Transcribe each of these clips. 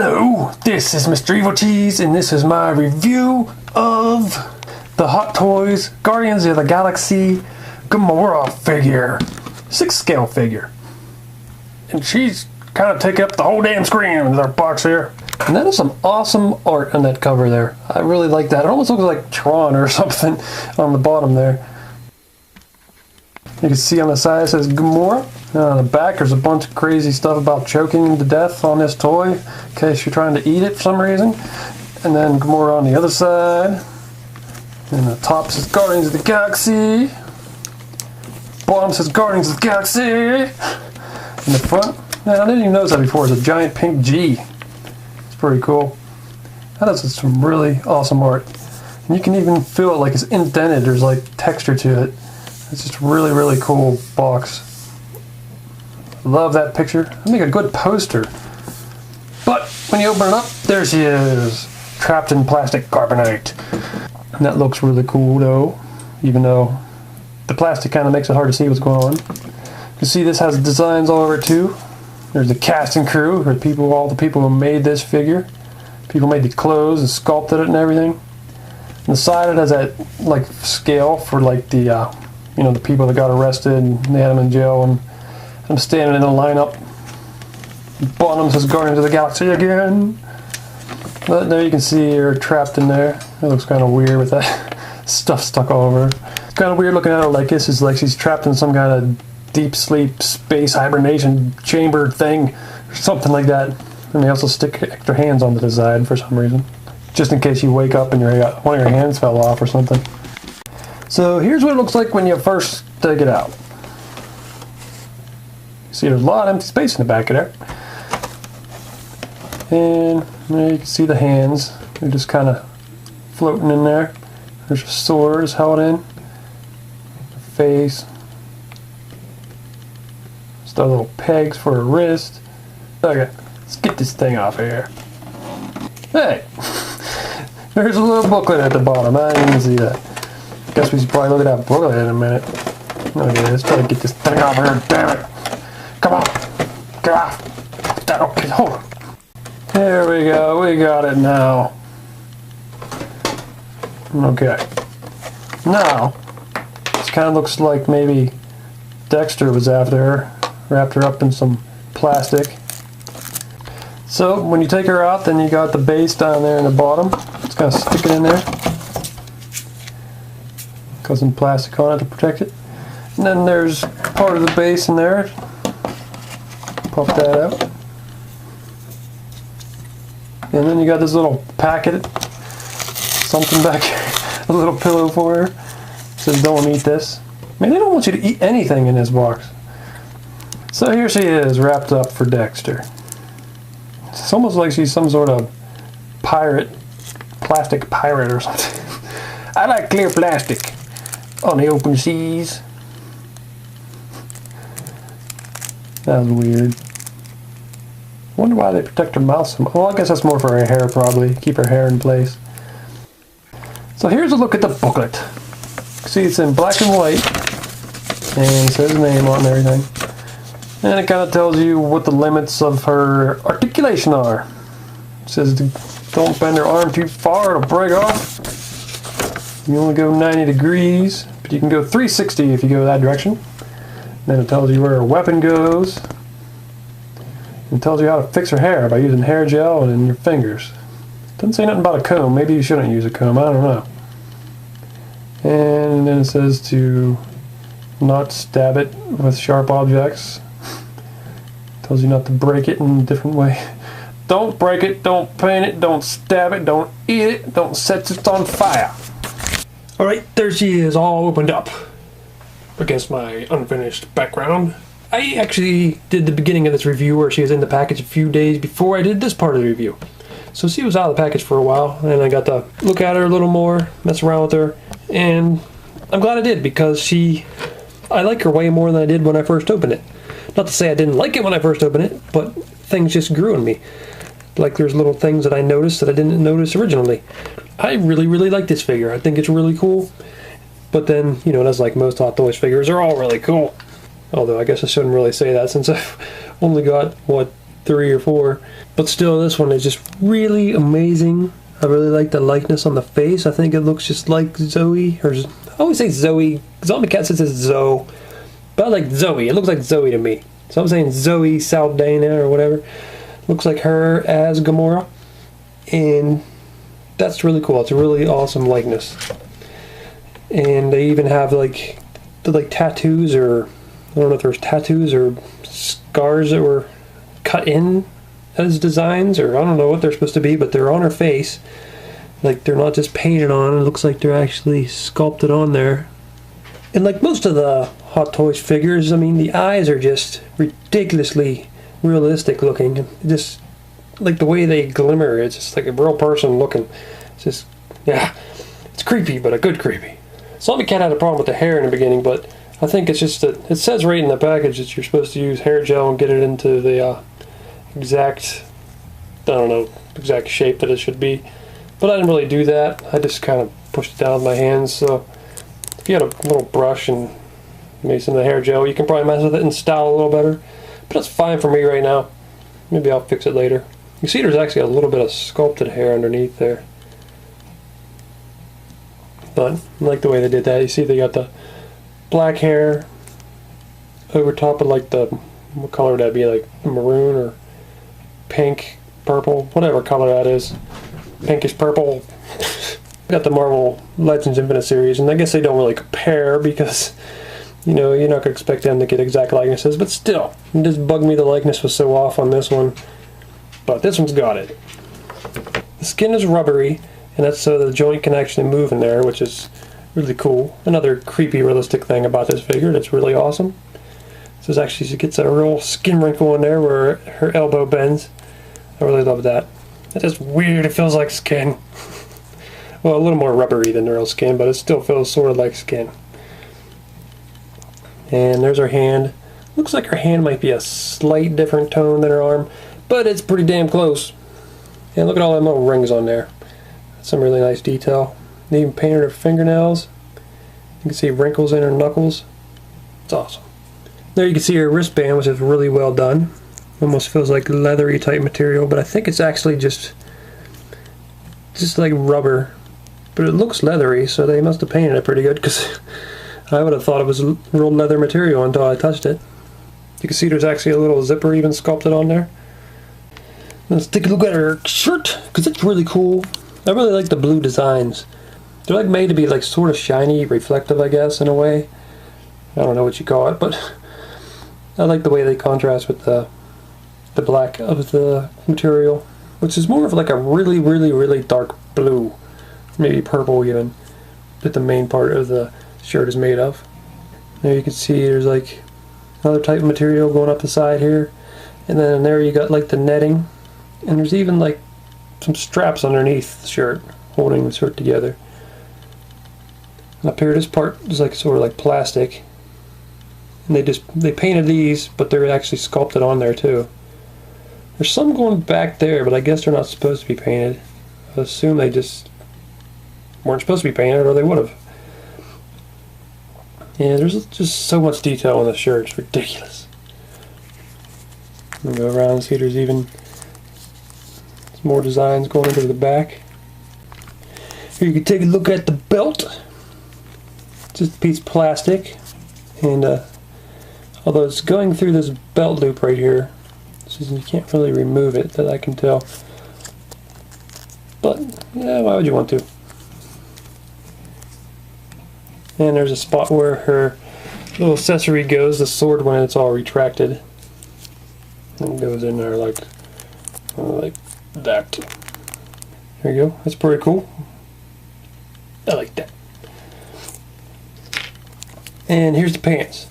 Hello, this is Mr. Evilcheese, and this is my review of the Hot Toys Guardians of the Galaxy Gamora figure. 6 scale figure. And she's kind of taking up the whole damn screen with our box here. And that is some awesome art on that cover there. I really like that. It almost looks like Tron or something on the bottom there. You can see on the side it says Gamora. On the back there's a bunch of crazy stuff about choking to death on this toy in case you're trying to eat it for some reason. And then Gamora on the other side. And the top says Guardians of the Galaxy. Bottom says Guardians of the Galaxy. In the front, man, I didn't even notice that before, it's a giant pink G. It's pretty cool. That is some really awesome art. And you can even feel it like it's indented, there's like texture to it. It's just really, really cool box. Love that picture. I'd make a good poster. But when you open it up, there she is. Trapped in plastic carbonite. And that looks really cool though. Even though the plastic kind of makes it hard to see what's going on. You can see this has designs all over it too. There's the cast and crew, or people, all the people who made this figure. People made the clothes and sculpted it and everything. On the side it has that like scale for like the you know, the people that got arrested and they had them in jail, and I'm standing in a lineup. Bottom says Guardians of the Galaxy again. But there you can see her trapped in there. It looks kind of weird with that stuff stuck all over. It's kind of weird looking at her like this. It's like she's trapped in some kind of deep sleep space hibernation chamber thing or something like that. And they also stick extra hands onto the side for some reason, just in case you wake up and one of your hands fell off or something. So here's what it looks like when you first take it out. See, there's a lot of empty space in the back of there. And there you can see the hands. They're just kind of floating in there. There's swords held in. Face. Just a little pegs for her wrist. Okay, let's get this thing off here. Hey! There's a little booklet at the bottom. I didn't even see that. Guess we should probably look at that booklet in a minute. Okay, let's try to get this thing off here. Damn it! Come on! Get off! Okay, hold on. There we go. We got it now. Okay. Now, this kind of looks like maybe Dexter was after her. Wrapped her up in some plastic. So, when you take her out, then you got the base down there in the bottom. Just kind of stick it in there. Got some plastic on it to protect it. And then there's part of the base in there. Pop that out. And then you got this little packet, something back here, a little pillow for her. It says don't eat this. Man, they don't want you to eat anything in this box. So here she is, wrapped up for Dexter. It's almost like she's some sort of pirate, plastic pirate or something. I like clear plastic on the open seas. That was weird. Wonder why they protect her mouth so much. Well, I guess that's more for her hair, probably. Keep her hair in place. So here's a look at the booklet. See, it's in black and white. And it says name on and everything. And it kind of tells you what the limits of her articulation are. It says don't bend her arm too far, it'll break off. You only go 90 degrees, but you can go 360 if you go that direction. Then it tells you where her weapon goes. It tells you how to fix her hair by using hair gel and your fingers. Doesn't say nothing about a comb. Maybe you shouldn't use a comb. I don't know. And then it says to not stab it with sharp objects. Tells you not to break it in a different way. Don't break it, don't paint it, don't stab it, don't eat it, don't set it on fire. Alright, there she is, all opened up against my unfinished background. I actually did the beginning of this review where she was in the package a few days before I did this part of the review. So she was out of the package for a while, and I got to look at her a little more, mess around with her, and I'm glad I did because I like her way more than I did when I first opened it. Not to say I didn't like it when I first opened it, but things just grew in me. Like there's little things that I noticed that I didn't notice originally. I really, really like this figure. I think it's really cool. But then, you know, that's like most Hot Toys figures are all really cool. Although I guess I shouldn't really say that since I've only got, what, 3 or 4. But still, this one is just really amazing. I really like the likeness on the face. I think it looks just like Zoe. Or I always say Zoe. Zombie Cat says it's Zoe. But I like Zoe. It looks like Zoe to me. So I'm saying Zoe Saldana or whatever. Looks like her as Gamora. And that's really cool. It's a really awesome likeness. And they even have like tattoos, or I don't know if there's tattoos or scars that were cut in as designs, or I don't know what they're supposed to be, but they're on her face. Like, they're not just painted on. It looks like they're actually sculpted on there. And like most of the Hot Toys figures, I mean, the eyes are just ridiculously realistic looking. Just like the way they glimmer, it's just like a real person looking. It's just, yeah, it's creepy, but a good creepy. Zombie Cat had a problem with the hair in the beginning, but I think it's just that it says right in the package that you're supposed to use hair gel and get it into the exact, I don't know, exact shape that it should be. But I didn't really do that. I just kind of pushed it down with my hands. So if you had a little brush and made some of the hair gel, you can probably mess with it and style a little better. But that's fine for me right now. Maybe I'll fix it later. You see there's actually a little bit of sculpted hair underneath there. But I like the way they did that. You see they got the black hair over top of like the, what color would that be, like maroon or pink, purple, whatever color that is. Pinkish purple. Got the Marvel Legends Infinite series, and I guess they don't really compare because, you know, you're not going to expect them to get exact likenesses, but still, it just bugged me the likeness was so off on this one. But this one's got it. The skin is rubbery, and that's so the joint can actually move in there, which is really cool. Another creepy, realistic thing about this figure that's really awesome. So actually she gets a real skin wrinkle in there where her elbow bends. I really love that. It's just weird, it feels like skin. Well, a little more rubbery than real skin, but it still feels sort of like skin. And there's her hand. Looks like her hand might be a slight different tone than her arm, but it's pretty damn close. And look at all them little rings on there. Some really nice detail. They even painted her fingernails. You can see wrinkles in her knuckles. It's awesome. There you can see her wristband, which is really well done. Almost feels like leathery type material, but I think it's actually just like rubber. But it looks leathery, so they must have painted it pretty good, because I would have thought it was real leather material until I touched it. You can see there's actually a little zipper even sculpted on there. Let's take a look at her shirt, because it's really cool. I really like the blue designs. They're like made to be like sort of shiny, reflective, I guess, in a way. I don't know what you call it, but I like the way they contrast with the black of the material, which is more of like a really, really, really dark blue, maybe purple even, that the main part of the shirt is made of. There you can see there's like another type of material going up the side here, and then there you got like the netting, and there's even like some straps underneath the shirt holding the shirt together. And up here, this part is like sort of like plastic, and they painted these, but they're actually sculpted on there too. There's some going back there, but I guess they're not supposed to be painted. I assume they just weren't supposed to be painted, or they would have. Yeah, there's just so much detail on the shirt, it's ridiculous. I'm gonna go around and see there's even some more designs going into the back. Here you can take a look at the belt. It's just a piece of plastic, and although it's going through this belt loop right here, so you can't really remove it, that I can tell. But yeah, why would you want to? And there's a spot where her little accessory goes, the sword, when it's all retracted. And it goes in there like that. There you go. That's pretty cool. I like that. And here's the pants.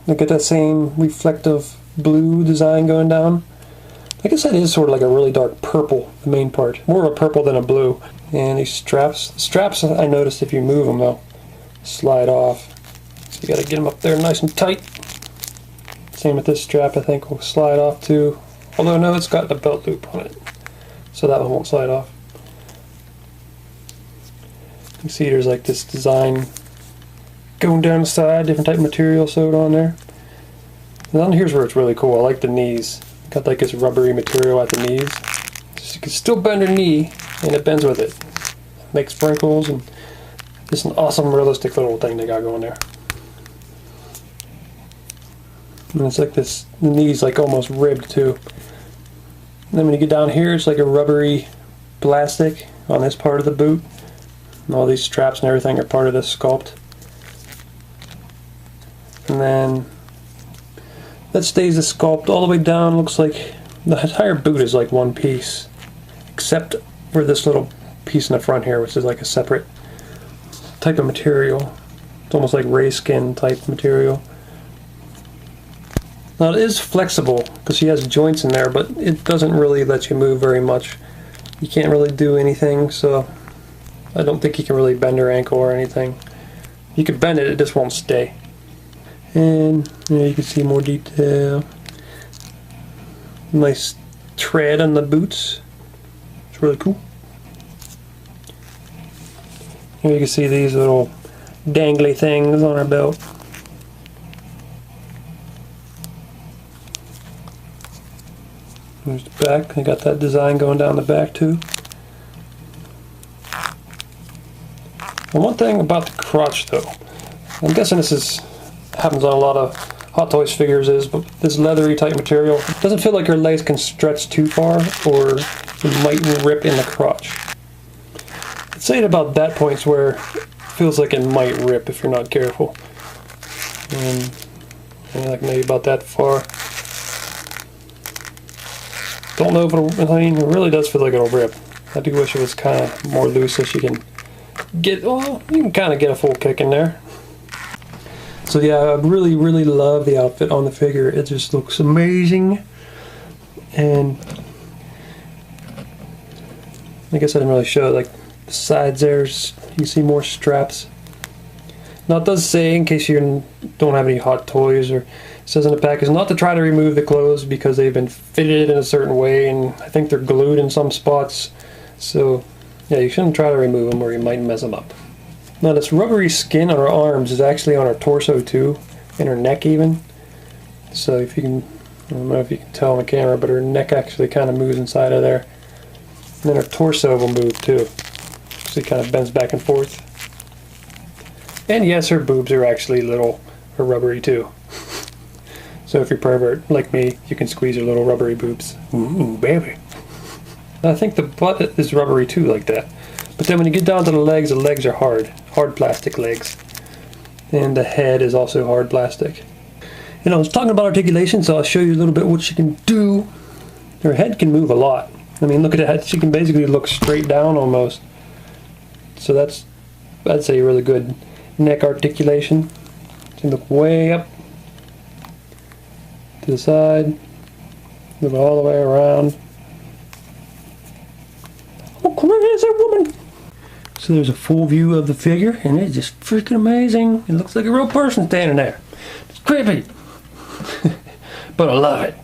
Look at that same reflective blue design going down. I guess that is sort of like a really dark purple, the main part. More of a purple than a blue. And these straps. The straps, I noticed if you move them, they'll slide off. So you gotta get them up there nice and tight. Same with this strap, I think will slide off too. Although no, it's got the belt loop on it, so that one won't slide off. You can see there's like this design going down the side, different type of material sewed on there. And then here's where it's really cool. I like the knees. Got like this rubbery material at the knees. So you can still bend your knee and it bends with it. Makes sprinkles and just an awesome realistic little thing they got going there. And it's like this, the knee's like almost ribbed too. And then when you get down here, it's like a rubbery plastic on this part of the boot. And all these straps and everything are part of this sculpt. And then that stays the sculpt all the way down. Looks like the entire boot is like one piece, except for this little piece in the front here, which is like a separate type of material. It's almost like ray skin type material. Now it is flexible because she has joints in there, but it doesn't really let you move very much. You can't really do anything, so I don't think you can really bend her ankle or anything. You could bend it, it just won't stay. And you can see more detail. Nice tread on the boots. It's really cool. Here you can see these little dangly things on her belt. There's the back. They got that design going down the back too. And one thing about the crotch though, I'm guessing this happens on a lot of Hot Toys figures, is but this leathery type material doesn't feel like your legs can stretch too far or it might rip in the crotch. I'd say at about that point where it feels like it might rip if you're not careful. And like maybe about that far. Don't know if it'll, I mean, it really does feel like it'll rip. I do wish it was kind of more loose so she can get, well, you can kind of get a full kick in there. So yeah, I really, really love the outfit on the figure. It just looks amazing. And I guess I didn't really show, like, the sides there, you can see more straps. Now it does say, in case you don't have any Hot Toys, or it says in the pack, is not to try to remove the clothes because they've been fitted in a certain way, and I think they're glued in some spots. So yeah, you shouldn't try to remove them or you might mess them up. Now this rubbery skin on her arms is actually on her torso too, and her neck even. So if you can, I don't know if you can tell on the camera, but her neck actually kind of moves inside of there. And then her torso will move too. So it kind of bends back and forth. And yes, her boobs are actually little, or rubbery too. So if you're a pervert like me, you can squeeze her little rubbery boobs. Ooh, baby. I think the butt is rubbery too, like that. But then when you get down to the legs are hard plastic legs. And the head is also hard plastic. And I was talking about articulation, so I'll show you a little bit what she can do. Her head can move a lot. I mean, look at that. She can basically look straight down almost. So that's, I'd say, really good neck articulation. She can look way up to the side, move all the way around. Oh, crazy woman! So there's a full view of the figure, and it's just freaking amazing. It looks like a real person standing there. It's creepy, but I love it.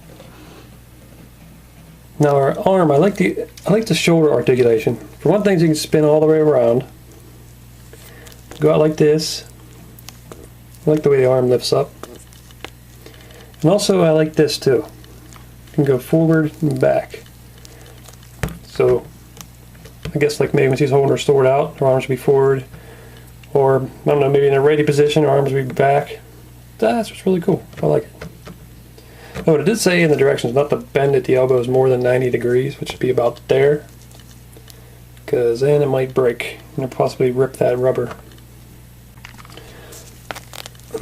Now her arm, I like the shoulder articulation. For one thing, you can spin all the way around. Go out like this. I like the way the arm lifts up. And also I like this too. You can go forward and back. So I guess like maybe when she's holding her sword out, her arms will be forward. Or, I don't know, maybe in a ready position, her arms will be back. That's what's really cool. I like it. Oh, it did say in the directions not to bend at the elbows more than 90 degrees, which would be about there. Because then it might break and possibly rip that rubber.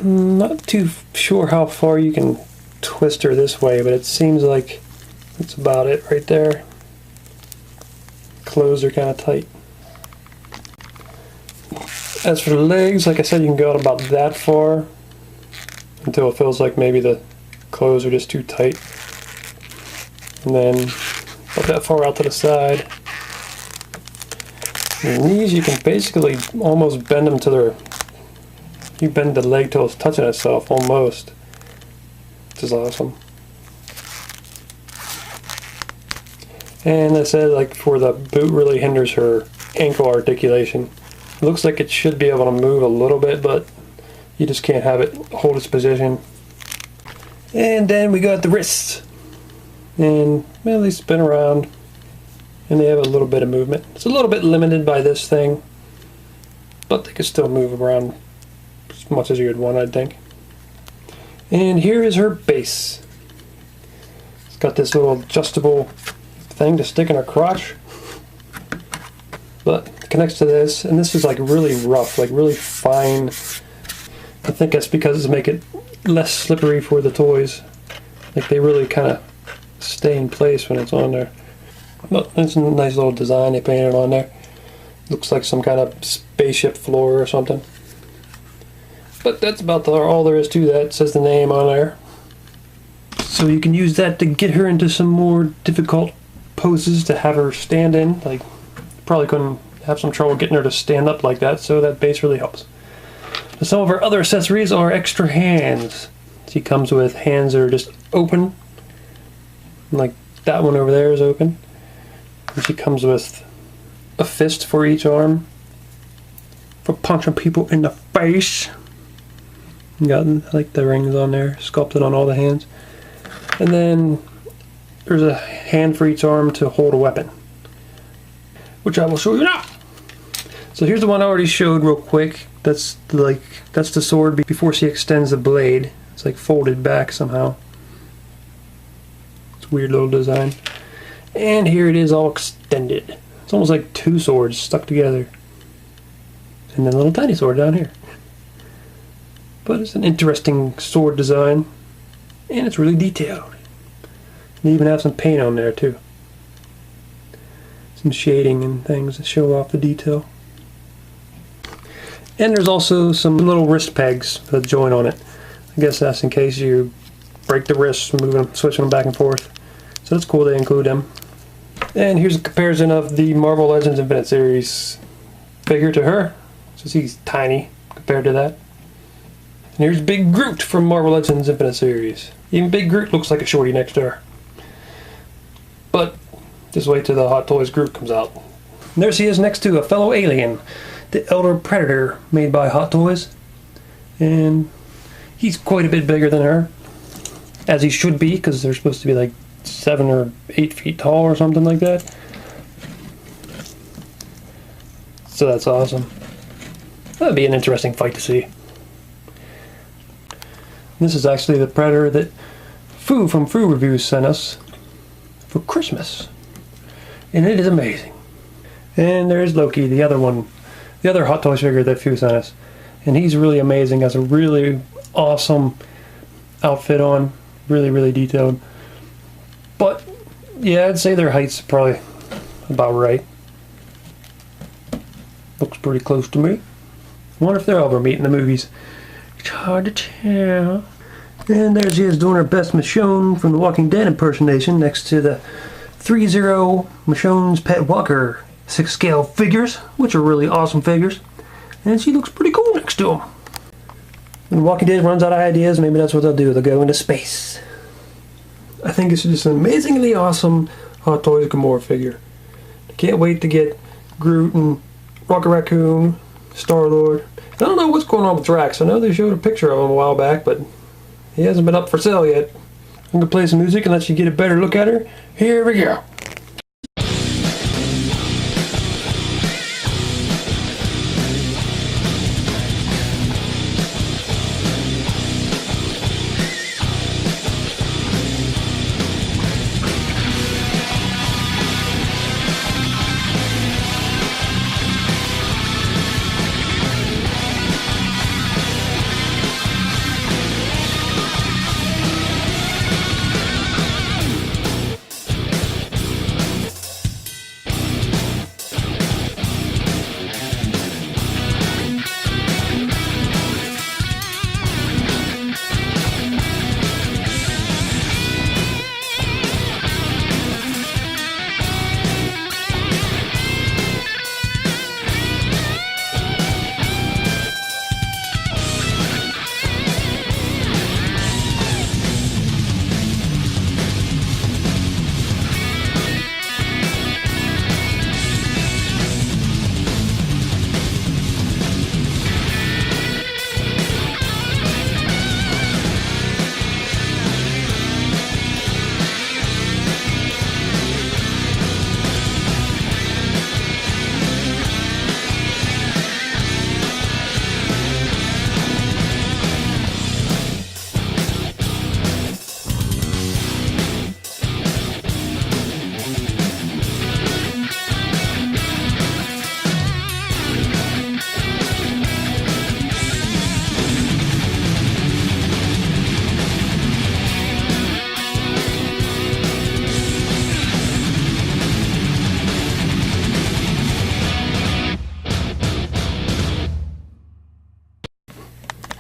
Not too sure how far you can twist her this way, but it seems like that's about it right there. Clothes are kind of tight. As for the legs, like I said, you can go out about that far until it feels like maybe the clothes are just too tight. And then about that far out to the side. Your knees, you can basically almost bend them to their, you bend the leg till it's touching itself almost, which is awesome. And I said, like before, the boot really hinders her ankle articulation. It looks like it should be able to move a little bit, but you just can't have it hold its position. And then we got the wrists. And well, they spin around and they have a little bit of movement. It's a little bit limited by this thing, but they can still move around as much as you would want, I think. And here is her base. It's got this little adjustable thing to stick in her crotch, but it connects to this, and this is like really rough, like really fine. I think that's because it's make it less slippery for the toys. Like they really kind of stay in place when it's on there. But it's a nice little design they painted on there. Looks like some kind of spaceship floor or something. But that's about all there is to that. It says the name on there. So you can use that to get her into some more difficult poses to have her stand in. Like, probably couldn't have some trouble getting her to stand up like that, so that base really helps. But some of her other accessories are extra hands. She comes with hands that are just open. Like that one over there is open. And she comes with a fist for each arm for punching people in the face. You got like the rings on there, sculpted on all the hands. And then there's a hand for each arm to hold a weapon, which I will show you now. So here's the one I already showed real quick. That's the sword before she extends the blade. It's like folded back somehow. It's a weird little design. And here it is all extended. It's almost like two swords stuck together. And then a little tiny sword down here. But it's an interesting sword design. And it's really detailed. They even have some paint on there too. Some shading and things that show off the detail. And there's also some little wrist pegs that join on it. I guess that's in case you break the wrists, switching them back and forth. So that's cool they include them. And here's a comparison of the Marvel Legends Infinite Series figure to her. So she's tiny compared to that. And here's Big Groot from Marvel Legends Infinite Series. Even Big Groot looks like a shorty next to her. But just wait till the Hot Toys Groot comes out. And there she is next to a fellow alien, the Elder Predator, made by Hot Toys. And he's quite a bit bigger than her, as he should be, because they're supposed to be like 7 or 8 feet tall or something like that. So that's awesome. That'd be an interesting fight to see. This is actually the Predator that Foo from Foo Reviews sent us for Christmas. And it is amazing. And there's Loki, the other one, the other Hot Toys figure that Foo sent us. And he's really amazing, has a really awesome outfit on, really detailed. But yeah, I'd say their height's probably about right. Looks pretty close to me. I wonder if they'll ever meet in the movies. It's hard to tell. And there she is doing her best Michonne from the Walking Dead impersonation next to the 3-0 Michonne's Pet Walker 6-scale figures, which are really awesome figures. And she looks pretty cool next to them. When Walking Dead runs out of ideas, maybe that's what they'll do. They'll go into space. I think it's just an amazingly awesome Hot Toys Gamora figure. I can't wait to get Groot and Rocket Raccoon, Star-Lord. I don't know what's going on with Drax. I know they showed a picture of him a while back, but he hasn't been up for sale yet. I'm going to play some music and let you get a better look at her. Here we go.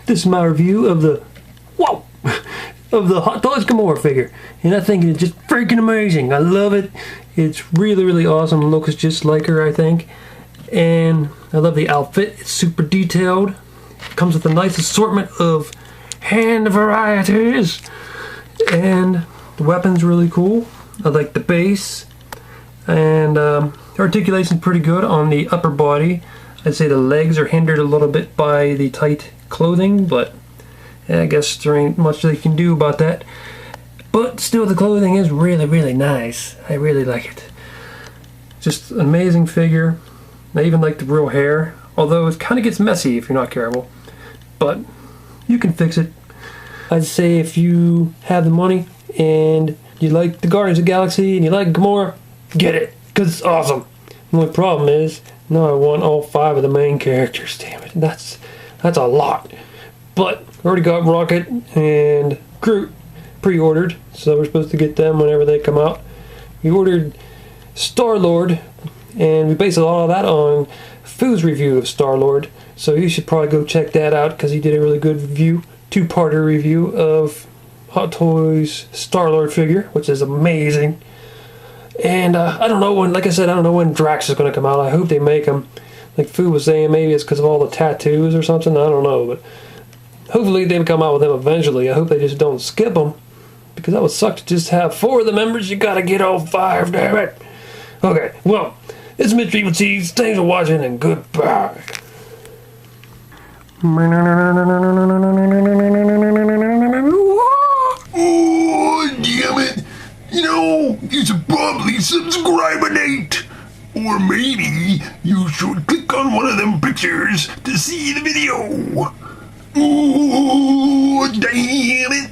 This is my review of the of the Hot Toys Gamora figure, and I think it's just freaking amazing. I love it. It's really, really awesome. Looks just like her, I think, and I love the outfit. It's super detailed. It comes with a nice assortment of hand varieties, and the weapon's really cool. I like the base, and the articulation's pretty good on the upper body. I'd say the legs are hindered a little bit by the tight clothing, but I guess there ain't much they can do about that. But still, the clothing is really, really nice. I really like it. Just an amazing figure. I even like the real hair, although it kind of gets messy if you're not careful. But you can fix it. I'd say if you have the money and you like the Guardians of the Galaxy and you like Gamora, get it, because it's awesome. The only problem is, now I want all 5 of the main characters. Damn it, that's a lot. But I already got Rocket and Groot pre-ordered, so we're supposed to get them whenever they come out. We ordered Star-Lord, and we based a lot of that on Foo's review of Star-Lord, so you should probably go check that out because he did a really good review, 2-parter review of Hot Toys Star-Lord figure, which is amazing. And I don't know when, like I said, I don't know when Drax is going to come out. I hope they make him. Like Fu was saying, maybe it's because of all the tattoos or something. I don't know, but hopefully they come out with him eventually. I hope they just don't skip him, because that would suck to just have 4 of the members. You gotta get all 5, damn it. Okay, well, it's Mr. Evilcheese. Thanks for watching, and goodbye. Oh, damn it. You know, you should probably subscribe-a-nate. Or maybe you should click on one of them pictures to see the video. Oh, damn it.